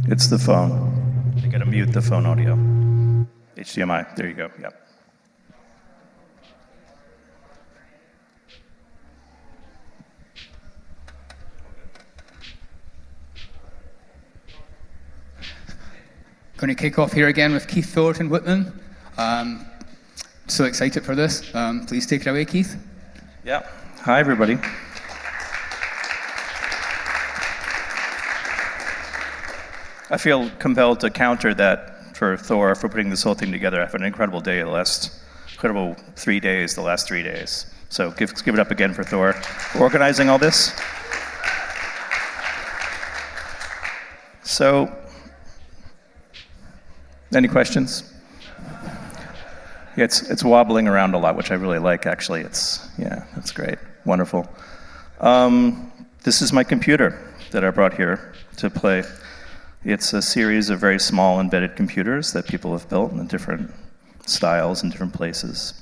It's the phone. You gotta mute the phone audio. HDMI, there you go, yep. Going to kick off here again with Keith Fullerton Whitman. So excited for this. Please take it away, Keith. Yeah. Hi, everybody. I feel compelled to counter that for Thor, for putting this whole thing together. I've had an incredible day, the last 3 days. So give it up again for Thor for organizing all this. So, any questions? Yeah, it's wobbling around a lot, which I really like, actually. That's great. Wonderful. This is my computer that I brought here to play. It's a series of very small embedded computers that people have built in different styles in different places.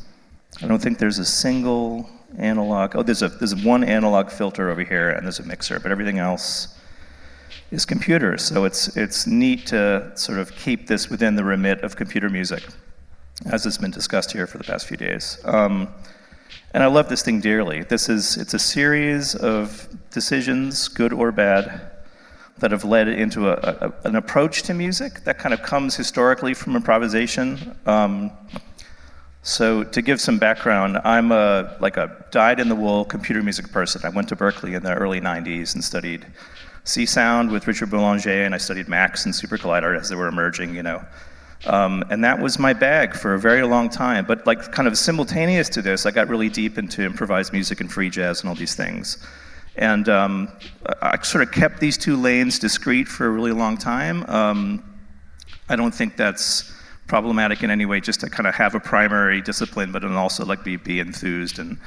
I don't think there's a single analog. Oh, there's one analog filter over here, and there's a mixer, but everything else is computers. So it's neat to sort of keep this within the remit of computer music, as has been discussed here for the past few days. And I love this thing dearly. It's a series of decisions, good or bad, that have led into an approach to music that kind of comes historically from improvisation. So to give some background, I'm a dyed-in-the-wool computer music person. I went to Berkeley in the early 90s and studied C-Sound with Richard Boulanger, and I studied Max and Super Collider as they were emerging, and that was my bag for a very long time. But kind of simultaneous to this, I got really deep into improvised music and free jazz and all these things. And I sort of kept these two lanes discrete for a really long time. I don't think that's problematic in any way, just to kind of have a primary discipline, but then also be enthused and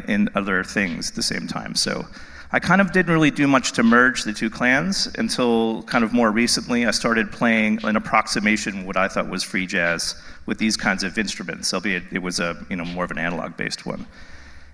in other things at the same time. So I kind of didn't really do much to merge the two clans until kind of more recently I started playing an approximation what I thought was free jazz with these kinds of instruments, albeit it was more of an analog-based one.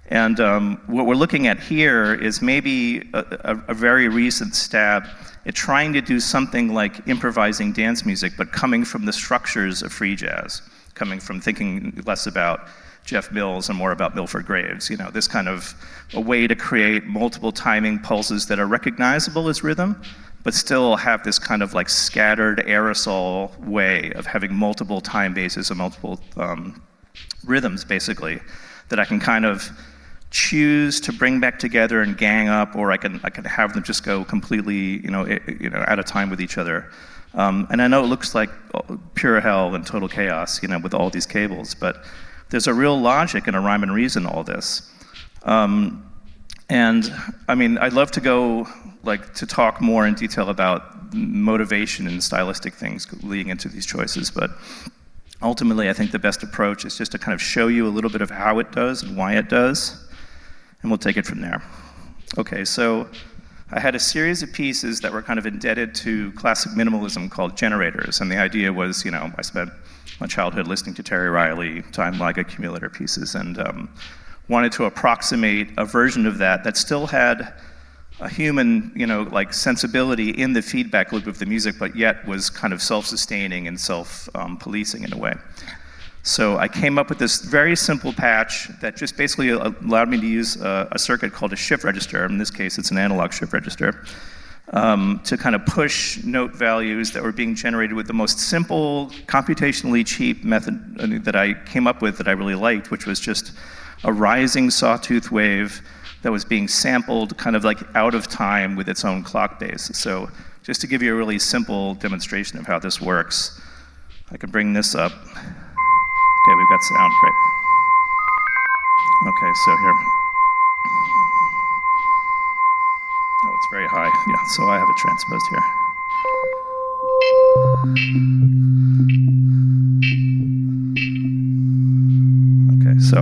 And what we're looking at here is maybe a very recent stab at trying to do something like improvising dance music, but coming from the structures of free jazz, coming from thinking less about Jeff Mills and more about Milford Graves. This kind of a way to create multiple timing pulses that are recognizable as rhythm, but still have this kind of scattered aerosol way of having multiple time bases and multiple rhythms, basically, that I can kind of choose to bring back together and gang up, or I can have them just go completely, out of time with each other. And I know it looks like pure hell and total chaos, with all these cables, but there's a real logic and a rhyme and reason to all this. And I mean, I'd love to go to talk more in detail about motivation and stylistic things leading into these choices, but ultimately I think the best approach is just to kind of show you a little bit of how it does and why it does, and we'll take it from there. Okay, so I had a series of pieces that were kind of indebted to classic minimalism called generators, and the idea was, I spent my childhood listening to Terry Riley, time-lag accumulator pieces, and wanted to approximate a version of that still had a human, sensibility in the feedback loop of the music, but yet was kind of self-sustaining and self-policing in a way. So I came up with this very simple patch that just basically allowed me to use a circuit called a shift register. In this case, it's an analog shift register, to kind of push note values that were being generated with the most simple, computationally cheap method that I came up with that I really liked, which was just a rising sawtooth wave that was being sampled kind of out of time with its own clock base. So just to give you a really simple demonstration of how this works, I can bring this up. Okay, we've got sound, great. Okay, so here. Oh, it's very high. Yeah, so I have it transposed here. Okay, so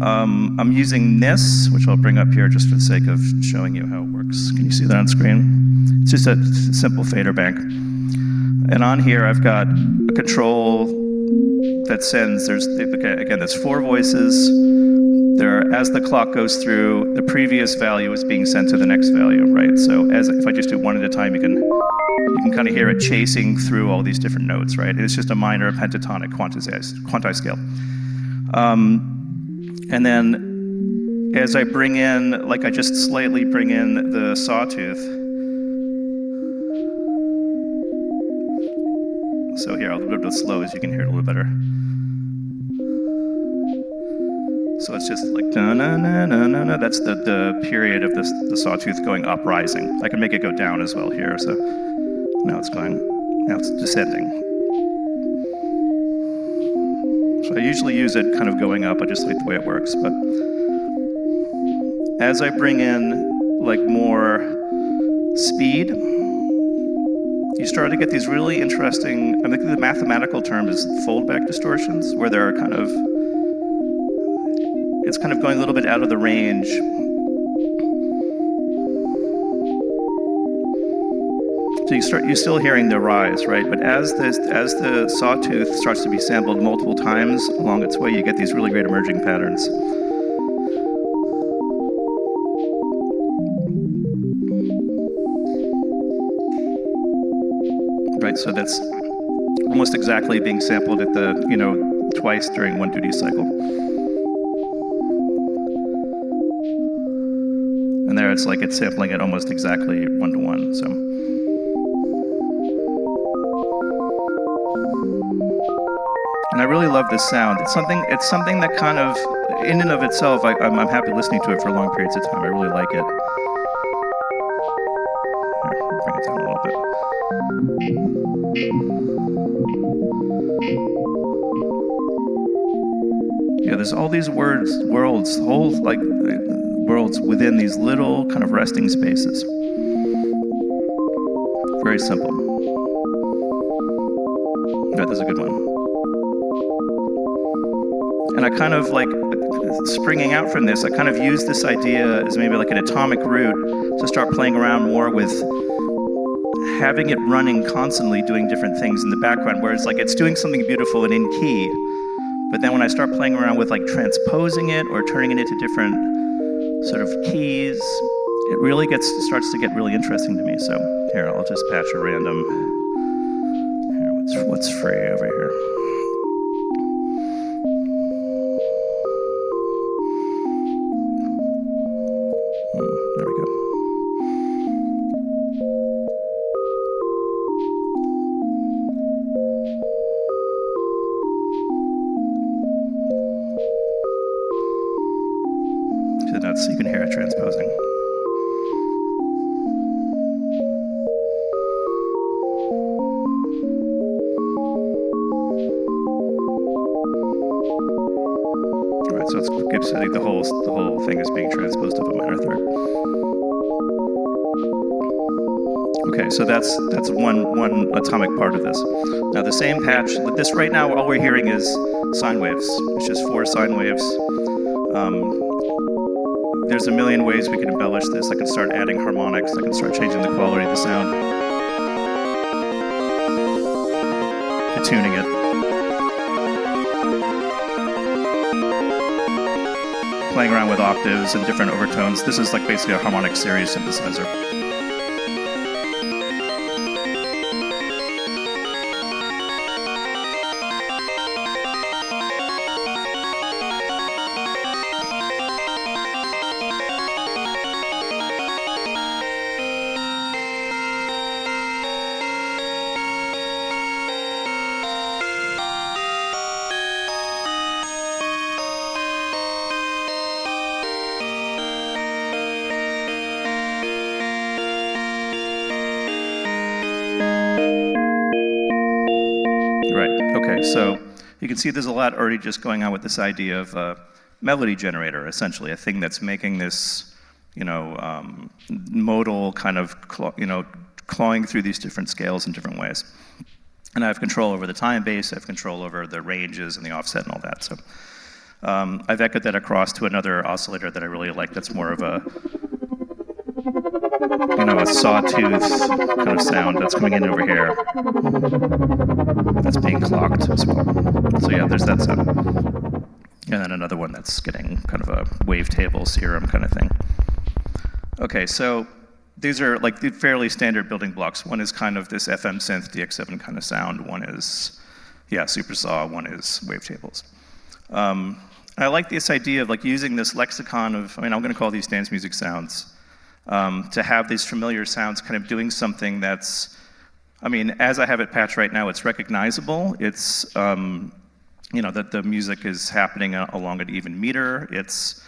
I'm using this, which I'll bring up here just for the sake of showing you how it works. Can you see that on screen? It's just a simple fader bank. And on here I've got a control that sends, there's 4 voices, as the clock goes through, the previous value is being sent to the next value, right? So if I just do one at a time, you can kind of hear it chasing through all these different notes, right? It's just a minor pentatonic quantized-scale. And then as I bring in, like I just slightly bring in the sawtooth. So here, I'll do it slow as you can hear it a little better. So it's just like na-na-na-na-na-na. That's the period of the sawtooth going up, rising. I can make it go down as well here. So now it's descending. So I usually use it kind of going up. I just like the way it works. But as I bring in like more speed, you start to get these really interesting, I think the mathematical term is foldback distortions, where there are it's kind of going a little bit out of the range. So you're still hearing the rise, right? But as the sawtooth starts to be sampled multiple times along its way, you get these really great emerging patterns. Right, so that's almost exactly being sampled at the, twice during one duty cycle. And there it's like it's sampling it almost exactly 1-to-1, so. And I really love this sound. It's something that kind of, in and of itself, I'm happy listening to it for long periods of time. I really like it. Here, I'll bring it down a little bit. Yeah, there's all these worlds within these little kind of resting spaces. Very simple. That is a good one. And I kind of like, springing out from this, I kind of use this idea as maybe like an atomic root to start playing around more with having it running constantly, doing different things in the background, where it's like it's doing something beautiful and in key, but then when I start playing around with like transposing it or turning it into different sort of keys, it really starts to get really interesting to me. So here, I'll just patch a random. Here, what's free over here? There we go. So you can hear it transposing. All right, so it gives, I think the whole thing is being transposed up a minor third. Okay, so that's one atomic part of this. Now the same patch, this right now, all we're hearing is sine waves. It's just 4 sine waves. There's a million ways we can embellish this. I can start adding harmonics. I can start changing the quality of the sound. Tuning it. Playing around with octaves and different overtones. This is like basically a harmonic series synthesizer. So you can see there's a lot already just going on with this idea of a melody generator, essentially, a thing that's making this, modal kind of, clawing through these different scales in different ways. And I have control over the time base, I have control over the ranges and the offset and all that. So I've echoed that across to another oscillator that I really like that's more of a sawtooth kind of sound that's coming in over here. That's being clocked as well. So yeah, there's that sound. Yeah, and then another one that's getting kind of a wavetable serum kind of thing. Okay, so these are like the fairly standard building blocks. One is kind of this FM synth DX7 kind of sound. One is, yeah, super saw. One is wavetables. I like this idea of like using this lexicon of, I mean, I'm going to call these dance music sounds, to have these familiar sounds kind of doing something that's, I mean, as I have it patched right now, it's recognizable. It's, you know, that the music is happening along an even meter. It's,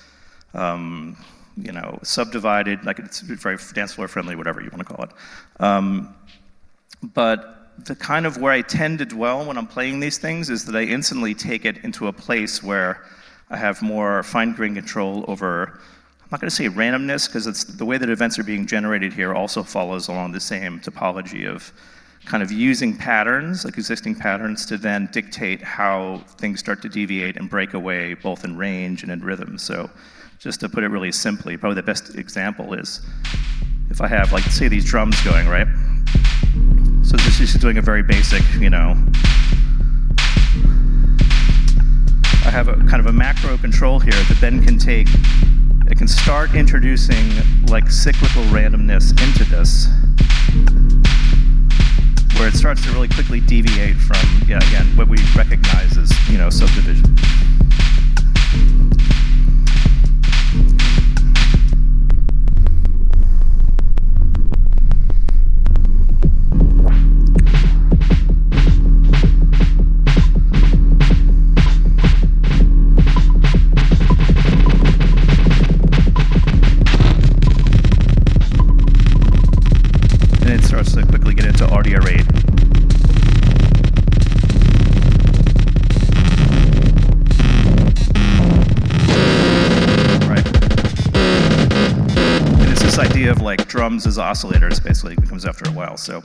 you know, subdivided, like it's very dance floor friendly, whatever you want to call it. But the kind of where I tend to dwell when I'm playing these things is that I instantly take it into a place where I have more fine-grained control over, I'm not going to say randomness, because it's the way that events are being generated here also follows along the same topology of kind of using patterns, like existing patterns, to then dictate how things start to deviate and break away, both in range and in rhythm. So just to put it really simply, probably the best example is if I have, like, say these drums going, right? So this is doing a very basic, you know, I have a kind of a macro control here that then can take, it can start introducing like cyclical randomness into this, where it starts to really quickly deviate from, yeah, again, what we recognize as, you know, subdivision. To quickly get into audio rate. Right. And it's this idea of like drums as oscillators, basically, it comes after a while. So,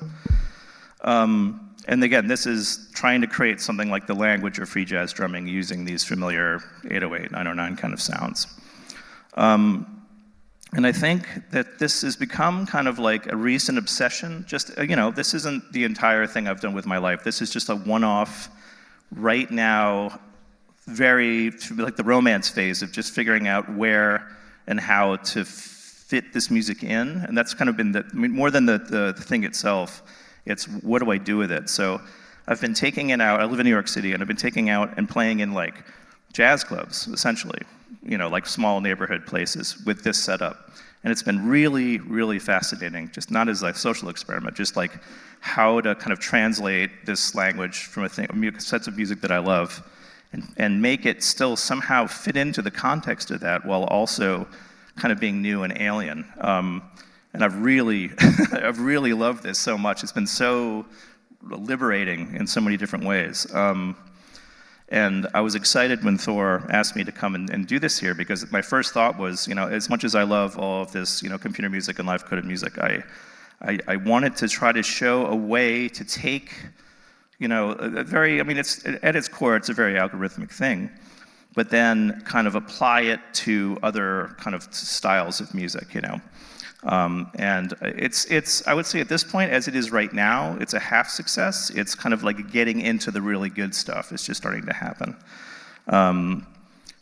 and again, this is trying to create something like the language of free jazz drumming using these familiar 808, 909 kind of sounds. And I think that this has become kind of like a recent obsession. Just, you know, this isn't the entire thing I've done with my life. This is just a one-off, right now, very, like the romance phase of just figuring out where and how to fit this music in. And that's kind of been I mean, more than the thing itself, it's what do I do with it? So I've been taking it out. I live in New York City, and I've been taking out and playing in like jazz clubs, essentially. You know, like small neighborhood places with this setup. And it's been really, really fascinating, just not as a social experiment, just like how to kind of translate this language from a sets of music that I love and make it still somehow fit into the context of that while also kind of being new and alien. And I've really, I've really loved this so much. It's been so liberating in so many different ways. And I was excited when Thor asked me to come and do this here, because my first thought was, you know, as much as I love all of this, you know, computer music and live coded music, I wanted to try to show a way to take, you know, a very, I mean, it's at its core, it's a very algorithmic thing, but then kind of apply it to other kind of styles of music, you know. And it's I would say at this point, as it is right now, it's a half success. It's kind of like getting into the really good stuff. It's just starting to happen. And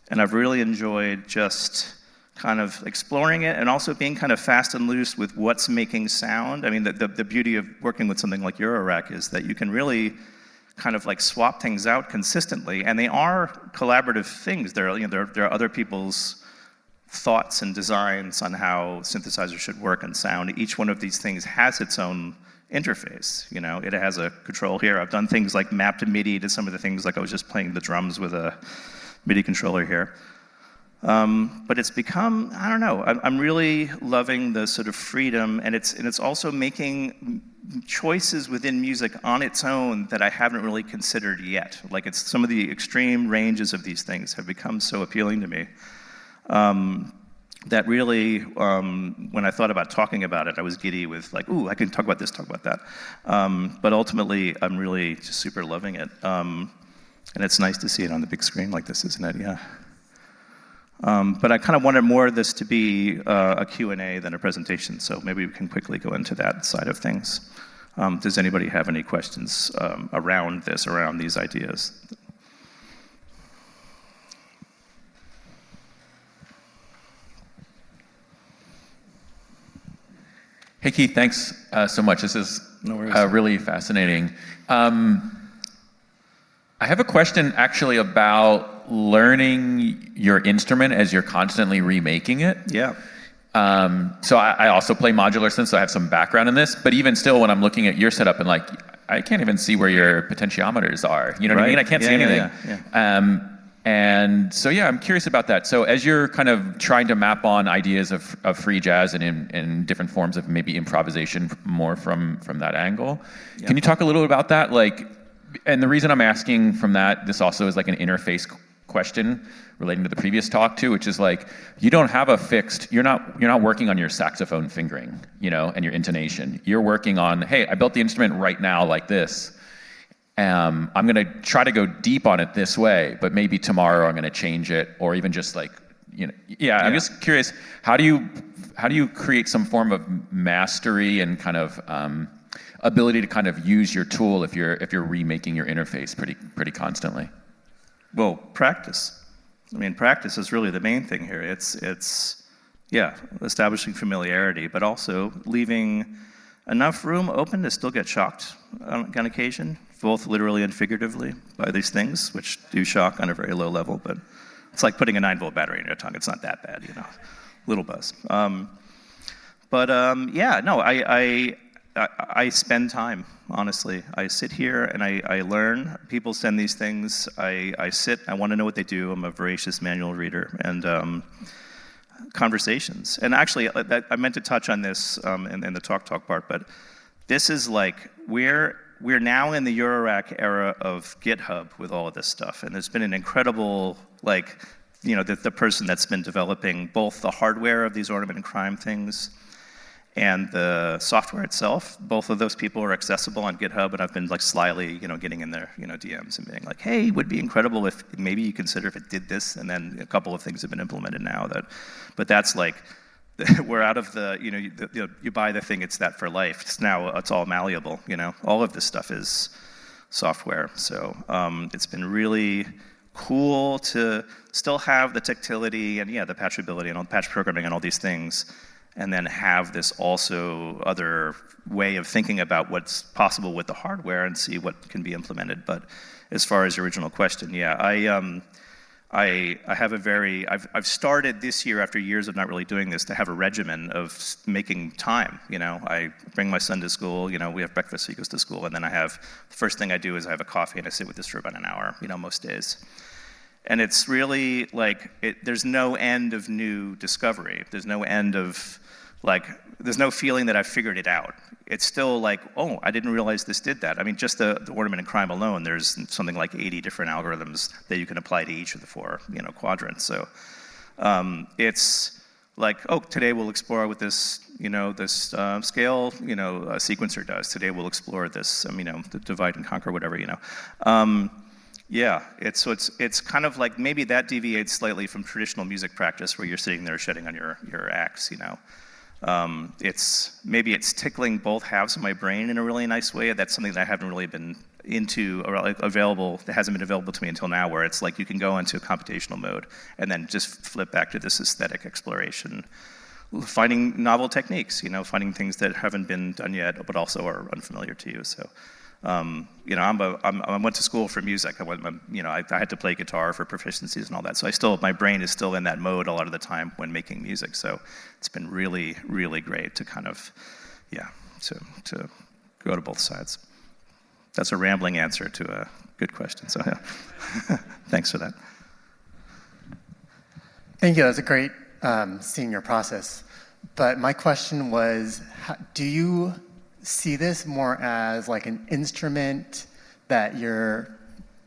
I've really enjoyed just kind of exploring it and also being kind of fast and loose with what's making sound. I mean, the beauty of working with something like Eurorack is that you can really kind of like swap things out consistently, and they are collaborative things. There are other people's thoughts and designs on how synthesizers should work and sound. Each one of these things has its own interface. You know, it has a control here. I've done things like map to MIDI to some of the things, like I was just playing the drums with a MIDI controller here. But it's become, I don't know, I'm really loving the sort of freedom, and it's also making choices within music on its own that I haven't really considered yet. Like, it's some of the extreme ranges of these things have become so appealing to me. That really, when I thought about talking about it, I was giddy with like, ooh, I can talk about this, talk about that. But ultimately, I'm really just super loving it. And it's nice to see it on the big screen like this, isn't it? Yeah. But I kind of wanted more of this to be a Q&A than a presentation, so maybe we can quickly go into that side of things. Does anybody have any questions around this, around these ideas? Hey Keith, thanks so much. This is No worries. really fascinating. I have a question actually about learning your instrument as you're constantly remaking it. Yeah. So I also play modular synths, so I have some background in this, but even still when I'm looking at your setup and like, I can't even see where your potentiometers are. You know what I mean? I can't see anything. Yeah. And so, yeah, I'm curious about that. So as you're kind of trying to map on ideas of free jazz and in different forms of maybe improvisation more from that angle, can you talk a little about that? Like, and the reason I'm asking from that, this also is like an interface question relating to the previous talk too, which is like, you don't have a fixed, you're not working on your saxophone fingering, you know, and your intonation. You're working on, hey, I built the instrument right now like this. I'm going to try to go deep on it this way, but maybe tomorrow I'm going to change it, or even just like, you know, I'm just curious, how do you create some form of mastery and kind of ability to kind of use your tool if you're remaking your interface pretty constantly? Well, practice. I mean, practice is really the main thing here. It's establishing familiarity, but also leaving enough room open to still get shocked on occasion, both literally and figuratively, by these things, which do shock on a very low level, but it's like putting a 9-volt battery in your tongue. It's not that bad, you know, little buzz. I spend time, honestly. I sit here and I learn. People send these things. I sit, I want to know what they do. I'm a voracious manual reader. And conversations. And actually, I meant to touch on this in the talk part, but this is like, we're now in the Eurorack era of GitHub with all of this stuff. And there's been an incredible, like, you know, the person that's been developing both the hardware of these ornament and crime things and the software itself. Both of those people are accessible on GitHub, and I've been like slyly, you know, getting in their, you know, DMs and being like, hey, it would be incredible if maybe you consider if it did this, and then a couple of things have been implemented now but that's like, we're out of the, you know, you buy the thing, it's that for life. It's all malleable, you know. All of this stuff is software. So it's been really cool to still have the tactility and the patchability and all patch programming and all these things, and then have this also other way of thinking about what's possible with the hardware and see what can be implemented. But as far as your original question, I have I've started this year, after years of not really doing this, to have a regimen of making time. You know, I bring my son to school, you know, we have breakfast so he goes to school, and then the first thing I do is I have a coffee and I sit with this for about an hour, you know, most days. And it's really like, there's no end of new discovery. There's no end of, like, there's no feeling that I've figured it out. It's still like, oh, I didn't realize this did that. I mean, just the ornament and crime alone, there's something like 80 different algorithms that you can apply to each of the 4, you know, quadrants. So it's like, oh, today we'll explore what this, you know, this scale, you know, sequencer does. Today we'll explore this, you know, the divide and conquer, whatever, you know. It's kind of like, maybe that deviates slightly from traditional music practice where you're sitting there shedding on your axe, you know. Maybe it's tickling both halves of my brain in a really nice way. That's something that I haven't really been into, or like that hasn't been available to me until now, where it's like you can go into a computational mode and then just flip back to this aesthetic exploration, finding novel techniques, you know, finding things that haven't been done yet, but also are unfamiliar to you. So, you know, I went to school for music. I had to play guitar for proficiencies and all that. So my brain is still in that mode a lot of the time when making music. So it's been really, really great to kind of, to go to both sides. That's a rambling answer to a good question. So yeah, thanks for that. Thank you. That was a great seeing your process. But my question was, do you see this more as like an instrument that you're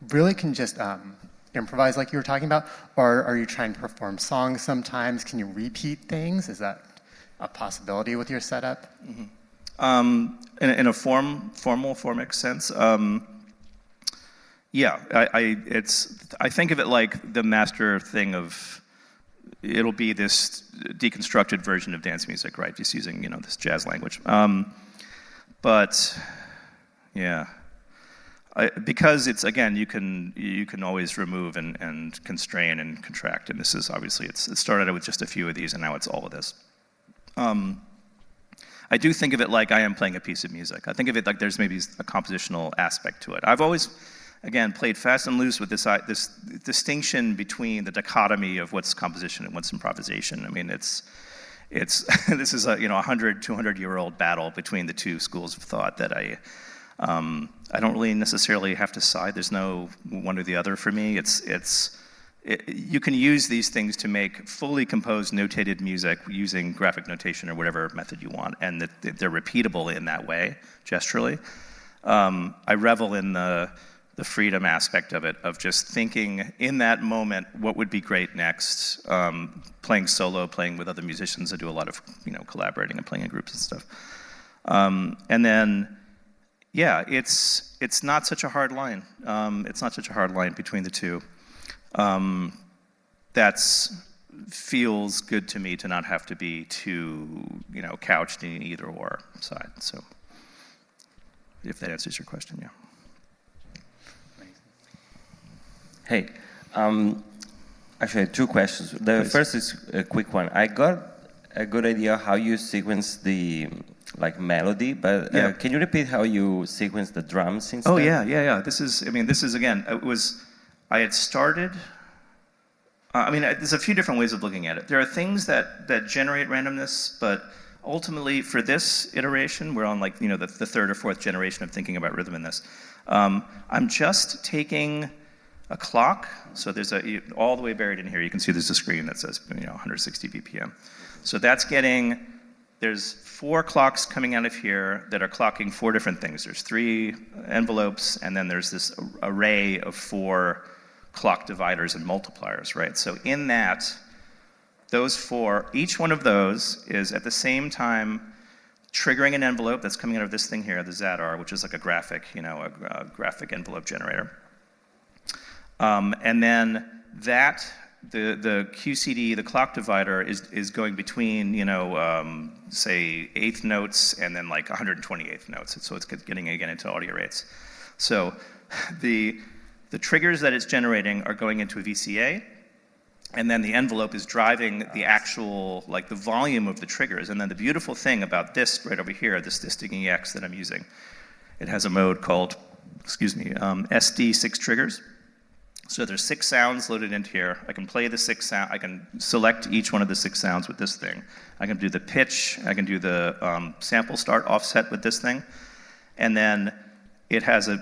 really can just improvise like you were talking about, or are you trying to perform songs sometimes? Can you repeat things? Is that a possibility with your setup? Mm-hmm. In a formal formic sense, I think of it like the master thing of, it'll be this deconstructed version of dance music, right? Just using, you know, this jazz language. But yeah, because it's, again, you can always remove and constrain and contract, and this is obviously, it started out with just a few of these, and now it's all of this. I do think of it like I am playing a piece of music. I think of it like there's maybe a compositional aspect to it. I've always, again, played fast and loose with this distinction between the dichotomy of what's composition and what's improvisation. I mean, it's this is a 100, 200-year-old battle between the two schools of thought that I don't really necessarily have to side. There's no one or the other for me. You can use these things to make fully composed notated music using graphic notation or whatever method you want, and that they're repeatable in that way, gesturally. I revel in the freedom aspect of it, of just thinking in that moment what would be great next, playing solo, playing with other musicians. I do a lot of collaborating and playing in groups and stuff. And then, yeah, it's not such a hard line. It's not such a hard line between the two. That's feels good to me to not have to be too, couched in either or side. So, if that answers your question, yeah. Hey, actually, two questions. The Please. first is a quick one. I got a good idea how you sequence the melody, but Yeah. can you repeat how you sequence the drums instead? Oh yeah. This is again. I had started. There's a few different ways of looking at it. There are things that generate randomness, but ultimately for this iteration, we're on the third or fourth generation of thinking about rhythm in this. I'm just taking a clock. So there's all the way buried in here. You can see there's a screen that says 160 BPM. So there's 4 clocks coming out of here that are clocking 4 different things. There's 3 envelopes, and then there's this array of 4 clock dividers and multipliers, right? So in that, those 4, each one of those is at the same time triggering an envelope that's coming out of this thing here, the Zadar, which is like a graphic, a graphic envelope generator. And then the QCD, the clock divider, is going between, say, 8th notes and then 128th notes. So it's getting again into audio rates. So the triggers that it's generating are going into a VCA, and then the envelope is driving the actual, the volume of the triggers. And then the beautiful thing about this right over here, this sticking EX that I'm using, it has a mode called, SD6 triggers. So there's 6 sounds loaded into here. I can play the 6 sound. I can select each one of the 6 sounds with this thing. I can do the pitch. I can do the sample start offset with this thing. And then it has a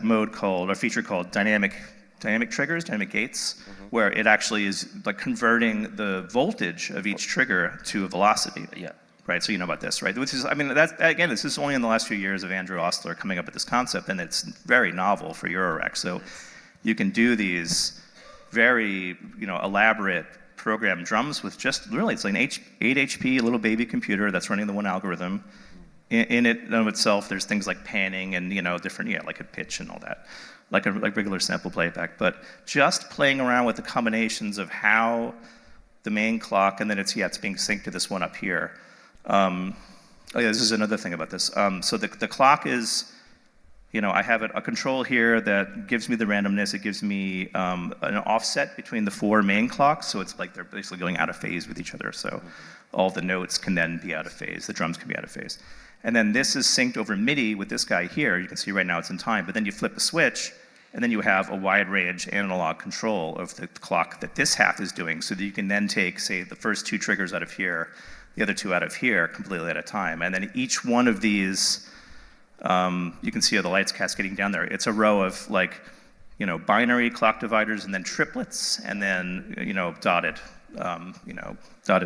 feature called dynamic triggers, dynamic gates, where it actually is converting the voltage of each trigger to a velocity. Yeah. Right, so you know about this, right? Which is, this is only in the last few years of Andrew Ostler coming up with this concept, and it's very novel for Eurorack. So you can do these very, elaborate programmed drums with just really, it's like an 8 HP little baby computer that's running the one algorithm. In it and of itself, there's things like panning and different, like a pitch and all that, like regular sample playback. But just playing around with the combinations of how the main clock, and then it's being synced to this one up here. This is another thing about this. So the clock is. I have a control here that gives me the randomness. It gives me an offset between the 4 main clocks, so it's like they're basically going out of phase with each other. So all the notes can then be out of phase. The drums can be out of phase. And then this is synced over MIDI with this guy here. You can see right now it's in time, but then you flip a switch, and then you have a wide range analog control of the clock that this half is doing, so that you can then take, say, the first 2 triggers out of here, the other 2 out of here, completely at a time. And then each one of these, you can see how the light's cascading down there. It's a row of binary clock dividers and then triplets and then dotted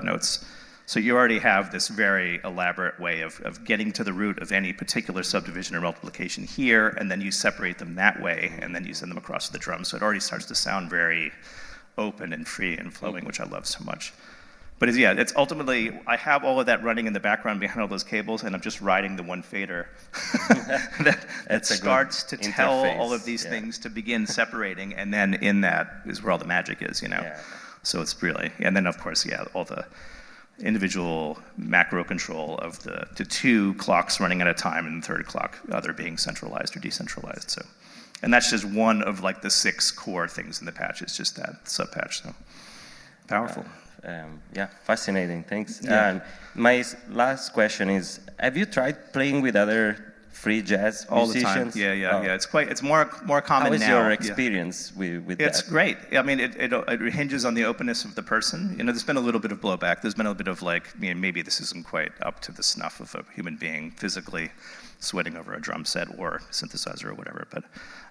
notes. So you already have this very elaborate way of getting to the root of any particular subdivision or multiplication here, and then you separate them that way, and then you send them across to the drum. So it already starts to sound very open and free and flowing, which I love so much. But it's ultimately, I have all of that running in the background behind all those cables, and I'm just riding the one fader that starts to tell all of these things to begin separating, and then in that is where all the magic is, Yeah. So it's really, and then of course, all the individual macro control of the 2 clocks running at a time, and the third clock either being centralized or decentralized. So, and that's just one of the 6 core things in the patch. It's just that sub patch. So powerful. yeah, fascinating. Thanks. Yeah. And my last question is: have you tried playing with other free jazz All the time. musicians? Yeah. It's more common How is now. your Yeah. experience with It's that? great. I mean, it hinges on the openness of the person. You know, there's been a little bit of blowback. There's been a bit of like, you know, maybe this isn't quite up to the snuff of a human being physically sweating over a drum set or synthesizer or whatever. But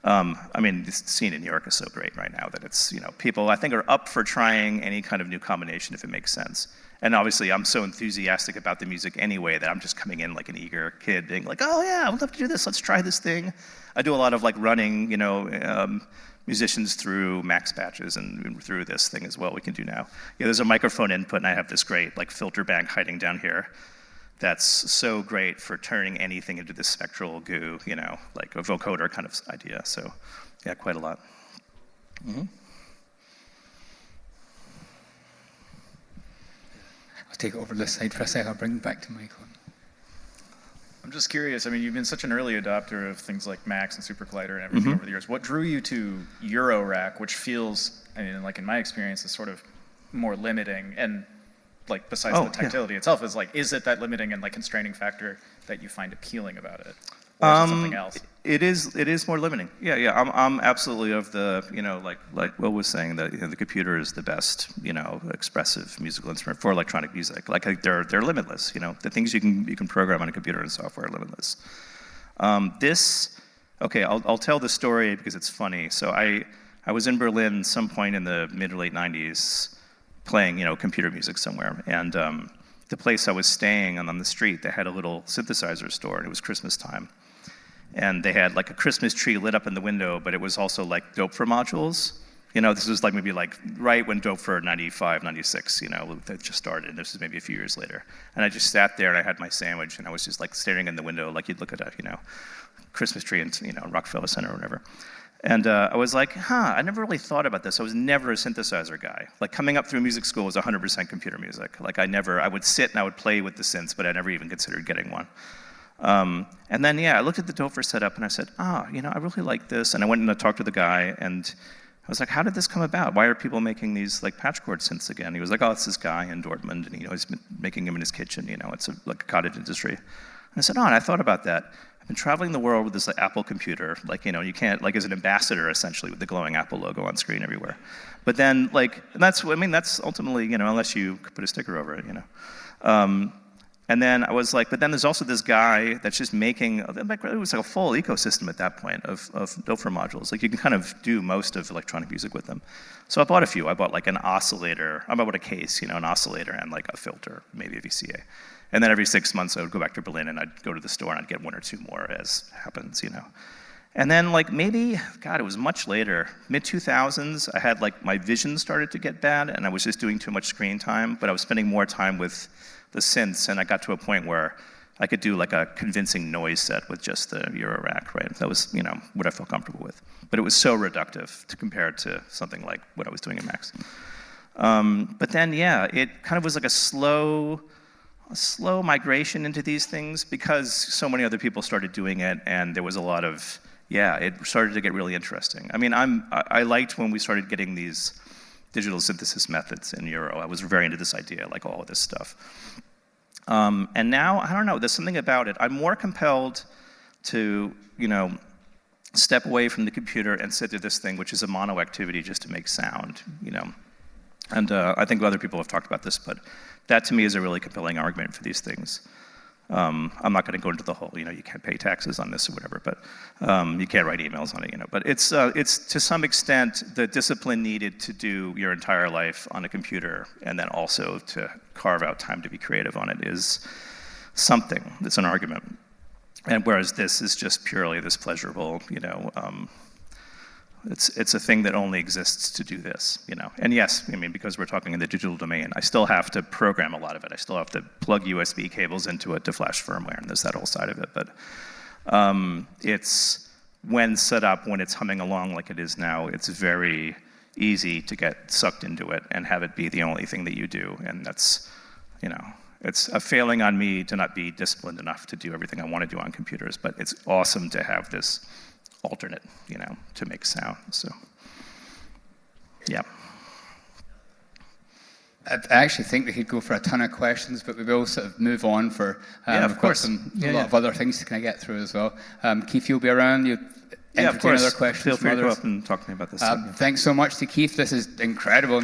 I mean, the scene in New York is so great right now that it's, you know, people I think are up for trying any kind of new combination if it makes sense. And obviously, I'm so enthusiastic about the music anyway that I'm just coming in like an eager kid, being like, "Oh yeah, I would love to do this. Let's try this thing." I do a lot of like running, you know, musicians through max patches and through this thing as well. We can do now. Yeah, there's a microphone input, and I have this great like filter bank hiding down here. That's so great for turning anything into this spectral goo, you know, like a vocoder kind of idea. So, yeah, quite a lot. Mm-hmm. I'll take it over this side for a sec. I'll bring it back to Michael. I'm just curious. I mean, you've been such an early adopter of things like Max and Super Collider and everything over the years. What drew you to Eurorack, which feels, I mean, like in my experience, is sort of more limiting and like besides the tactility itself, is like, is it that limiting and like constraining factor that you find appealing about it, or is it something else? It is more limiting. Yeah. I'm absolutely of the, you know, like Will was saying that, you know, the computer is the best, you know, expressive musical instrument for electronic music. Like they're limitless. You know, the things you can program on a computer and software are limitless. I'll tell the story because it's funny. So I was in Berlin some point in the mid or late 90s playing, you know, computer music somewhere, and the place I was staying on the street, they had a little synthesizer store, and it was Christmas time. And they had like a Christmas tree lit up in the window, but it was also like Doepfer modules. You know, this was like maybe like right when Doepfer 95, 96, you know, that just started. This was maybe a few years later. And I just sat there and I had my sandwich and I was just like staring in the window like you'd look at a, you know, Christmas tree in, you know, Rockefeller Center or whatever. And I was like, I never really thought about this. I was never a synthesizer guy. Like coming up through music school was 100% computer music. Like I would sit and I would play with the synths, but I never even considered getting one. And then, I looked at the Doepfer setup and I said, you know, I really like this. And I went and I talked to the guy and I was like, how did this come about? Why are people making these like patchcord synths again? He was like, it's this guy in Dortmund and, you know, he's been making them in his kitchen, you know, it's like a cottage industry. And I said, and I thought about that. I've been traveling the world with this like Apple computer, like, you know, you can't, like as an ambassador essentially with the glowing Apple logo on screen everywhere. But then like, that's ultimately, you know, unless you put a sticker over it, you know. And then I was like, but then there's also this guy that's just making, it was like a full ecosystem at that point of Doepfer modules. Like you can kind of do most of electronic music with them. So I bought a few. I bought like an oscillator, I bought a case, you know, an oscillator and like a filter, maybe a VCA. And then every 6 months I would go back to Berlin and I'd go to the store and I'd get one or two more as happens, you know. And then like maybe, it was much later, mid-2000s, I had like my vision started to get bad and I was just doing too much screen time, but I was spending more time with the synths, and I got to a point where I could do like a convincing noise set with just the Eurorack, right? That was, you know, what I felt comfortable with. But it was so reductive to compare to something like what I was doing in Max. But then, it kind of was like a slow migration into these things because so many other people started doing it, and there was a lot of, it started to get really interesting. I mean, I liked when we started getting these digital synthesis methods in Euro. I was very into this idea, like all of this stuff. And now, I don't know, there's something about it. I'm more compelled to, you know, step away from the computer and sit to this thing, which is a mono activity just to make sound, you know. And I think other people have talked about this, but that to me is a really compelling argument for these things. I'm not going to go into the whole, you know, you can't pay taxes on this or whatever, but you can't write emails on it, you know. But it's to some extent the discipline needed to do your entire life on a computer and then also to carve out time to be creative on it is something. It's an argument. And whereas this is just purely this pleasurable, you know, it's a thing that only exists to do this, you know. And yes, I mean, because we're talking in the digital domain, I still have to program a lot of it. I still have to plug USB cables into it to flash firmware, and there's that whole side of it. But it's, when set up, when it's humming along like it is now, it's very easy to get sucked into it and have it be the only thing that you do. And that's, you know, it's a failing on me to not be disciplined enough to do everything I want to do on computers, but it's awesome to have this alternate, you know, to make sound. So, yeah. I actually think we could go for a ton of questions, but we will sort of move on for of we've got course. a lot of other things to kind of get through as well. Keith, you'll be around. You Yeah, of entertain course. other questions Feel from free to go others. up and talk to me about this. Thanks so much to Keith. This is incredible.